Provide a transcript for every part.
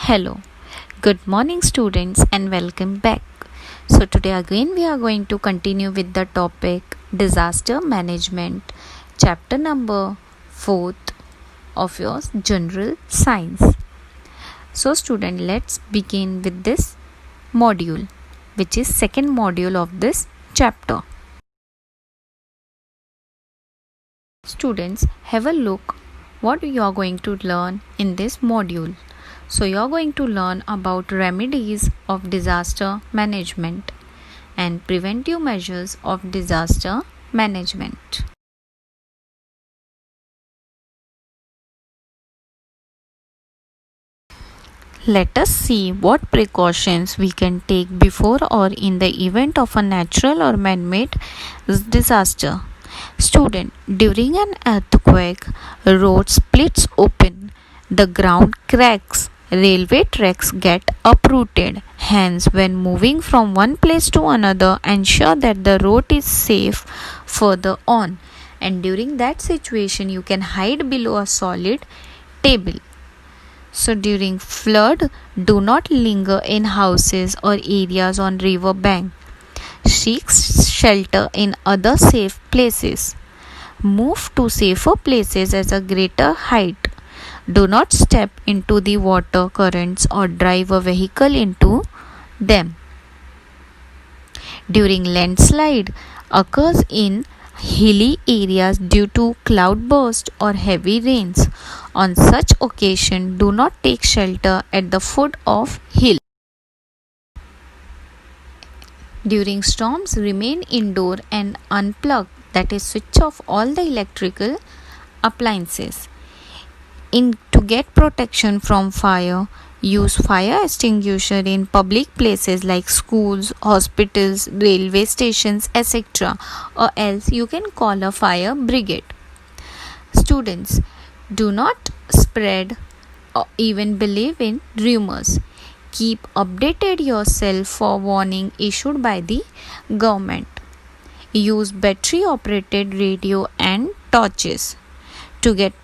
Hello, good morning students and welcome back. So today again we are going to continue with the topic disaster management, chapter number 4th of your general science. So student, let's begin with this module, which is second module of this chapter. Students, have a look what you are going to learn in this module. So you are going to learn about remedies of disaster management and preventive measures of disaster management. Let us see what precautions we can take before or in the event of a natural or man-made disaster. Student, during an earthquake, a road splits open, the ground cracks, railway tracks get uprooted. Hence, when moving from one place to another, ensure that the road is safe further on. And during that situation, you can hide below a solid table. So during flood, do not linger in houses or areas on river bank. Seek shelter in other safe places. Move to safer places at a greater height. Do not step into the water currents or drive a vehicle into them. During landslide occurs in hilly areas due to cloudburst or heavy rains. On such occasion, do not take shelter at the foot of hill. During storms, remain indoor and unplug, that is, switch off all the electrical appliances. To get protection from fire, use fire extinguisher in public places like schools, hospitals, railway stations, etc. Or else you can call a fire brigade. Students, do not spread or even believe in rumors. Keep updated yourself for warning issued by the government. Use battery operated radio and torches to get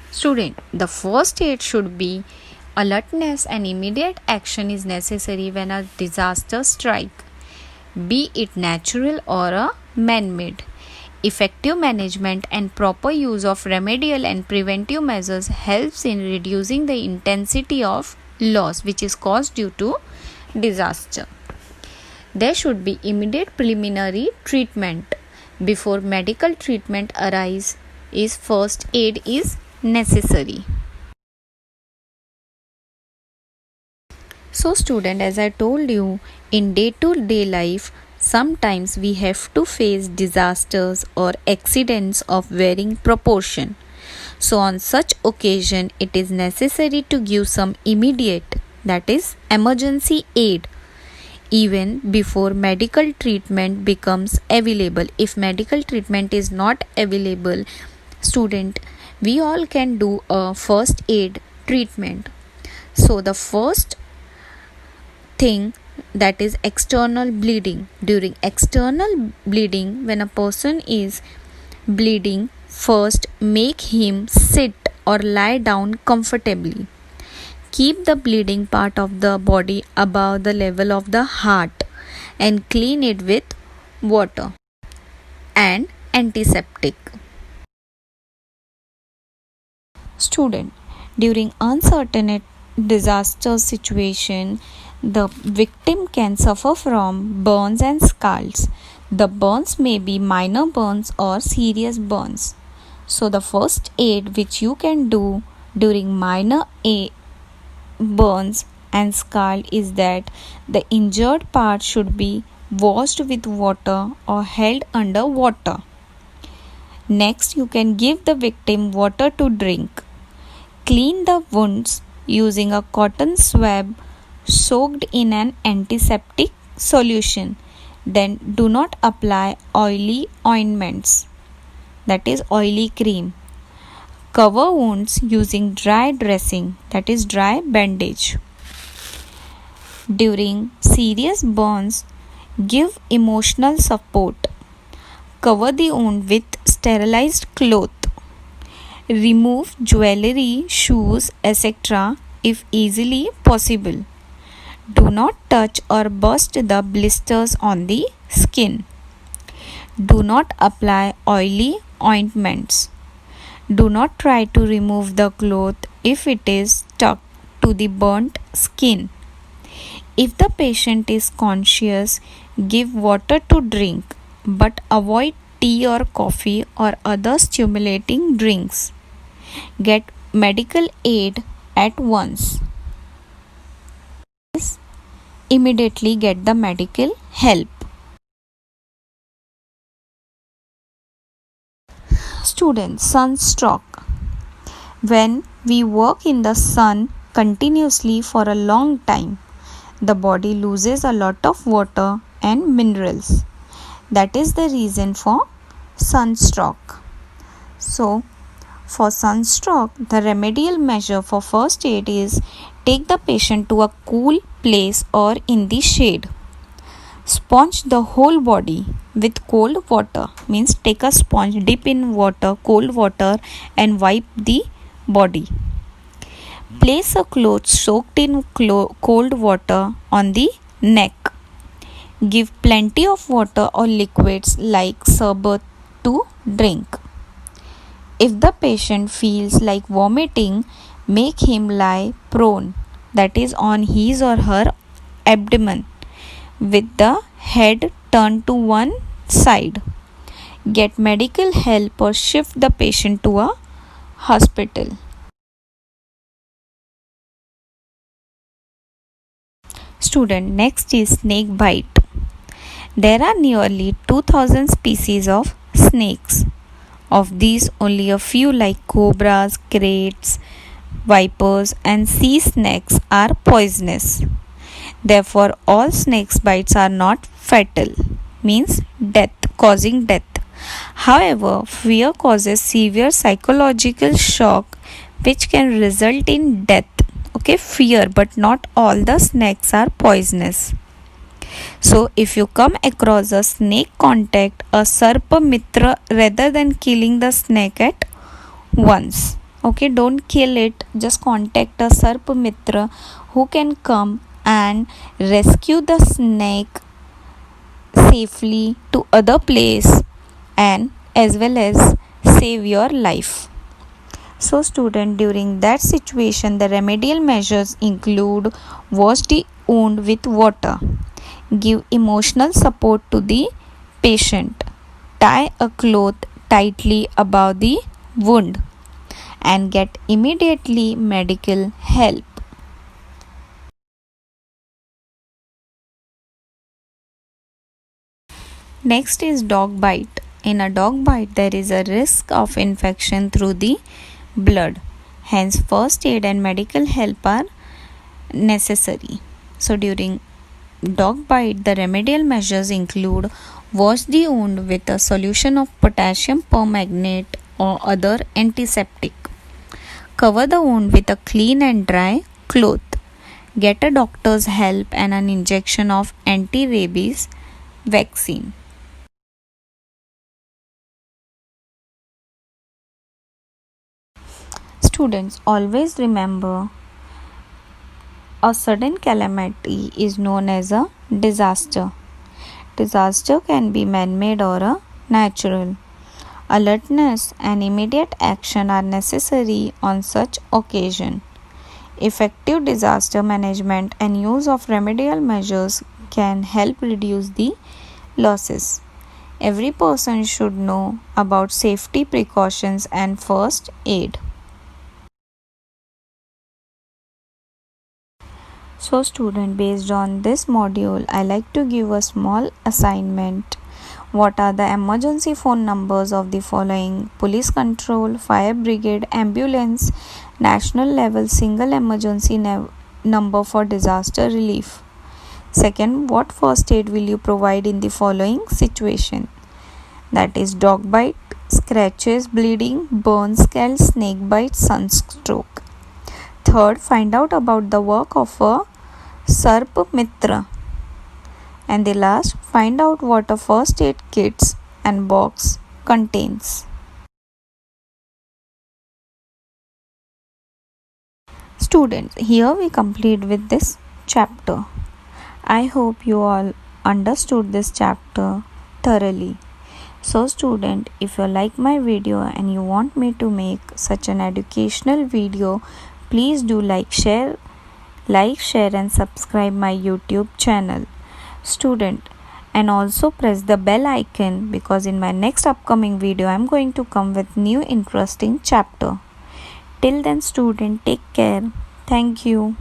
Student, the first aid should be alertness and immediate action is necessary when a disaster strikes, be it natural or a man-made. Effective management and proper use of remedial and preventive measures helps in reducing the intensity of loss which is caused due to disaster. There should be immediate preliminary treatment before medical treatment arises. First aid is necessary. So student, as I told you, in day-to-day life, sometimes we have to face disasters or accidents of varying proportion. So on such occasion, it is necessary to give some immediate, that is, emergency aid even before medical treatment becomes available. If medical treatment is not available, student, we all can do a first aid treatment. So the first thing, that is external bleeding. During external bleeding, when a person is bleeding, first make him sit or lie down comfortably. Keep the bleeding part of the body above the level of the heart and clean it with water and antiseptic. Student, during uncertain disaster situation, the victim can suffer from burns and scalds. The burns may be minor burns or serious burns. So the first aid which you can do during minor burns and scald is that the injured part should be washed with water or held under water. Next, you can give the victim water to drink. Clean the wounds using a cotton swab soaked in an antiseptic solution. Then do not apply oily ointments, that is oily cream. Cover wounds using dry dressing, that is dry bandage. During serious burns, give emotional support. Cover the wound with sterilized cloth. Remove jewelry, shoes, etc. if easily possible. Do not touch or burst the blisters on the skin. Do not apply oily ointments. Do not try to remove the cloth if it is stuck to the burnt skin. If the patient is conscious, give water to drink, but avoid tea or coffee or other stimulating drinks. Get medical aid at once. Immediately get the medical help. Students, sunstroke. When we work in the sun continuously for a long time, the body loses a lot of water and minerals. That is the reason for sunstroke. So, for sunstroke, the remedial measure for first aid is take the patient to a cool place or in the shade. Sponge the whole body with cold water, means take a sponge, dip in water, cold water, and wipe the body. Place a cloth soaked in cold water on the neck. Give plenty of water or liquids like sherbet to drink. If the patient feels like vomiting, make him lie prone, that is on his or her abdomen, with the head turned to one side. Get medical help or shift the patient to a hospital. Student, next is snake bite. There are nearly 2000 species of snakes. Of these, only a few like cobras, kraits, vipers, and sea snakes are poisonous. Therefore, all snakes bites are not fatal, means causing death. However, fear causes severe psychological shock which can result in death. Okay, fear, but not all the snakes are poisonous. So, if you come across a snake, contact a Sarpa Mitra rather than killing the snake at once. Okay, don't kill it, just contact a Sarpa Mitra who can come and rescue the snake safely to other place and as well as save your life. So, student, during that situation, the remedial measures include wash the wound with water. Give emotional support to the patient. Tie a cloth tightly above the wound and get immediately medical help. Next is dog bite. In a dog bite, there is a risk of infection through the blood. Hence, first aid and medical help are necessary. So, during dog bite, the remedial measures include wash the wound with a solution of potassium permanganate or other antiseptic. Cover the wound with a clean and dry cloth. Get a doctor's help and an injection of anti-rabies vaccine. Students, always remember a sudden calamity is known as a disaster. Disaster can be man-made or a natural. Alertness and immediate action are necessary on such occasion. Effective disaster management and use of remedial measures can help reduce the losses. Every person should know about safety precautions and first aid. So, student, based on this module, I like to give a small assignment. What are the emergency phone numbers of the following: police control, fire brigade, ambulance, national level single emergency number for disaster relief? Second, what first aid will you provide in the following situation? That is dog bite, scratches, bleeding, burns, scald, snake bite, sunstroke. Third, find out about the work of a Sarp Mitra. And the last, find out what a first aid kits and box contains. Students, here we complete with this chapter. I hope you all understood this chapter thoroughly. So student, if you like my video and you want me to make such an educational video, please do like, share and subscribe my YouTube channel. Student, and also press the bell icon because in my next upcoming video I am going to come with new interesting chapter. Till then student, take care. Thank you.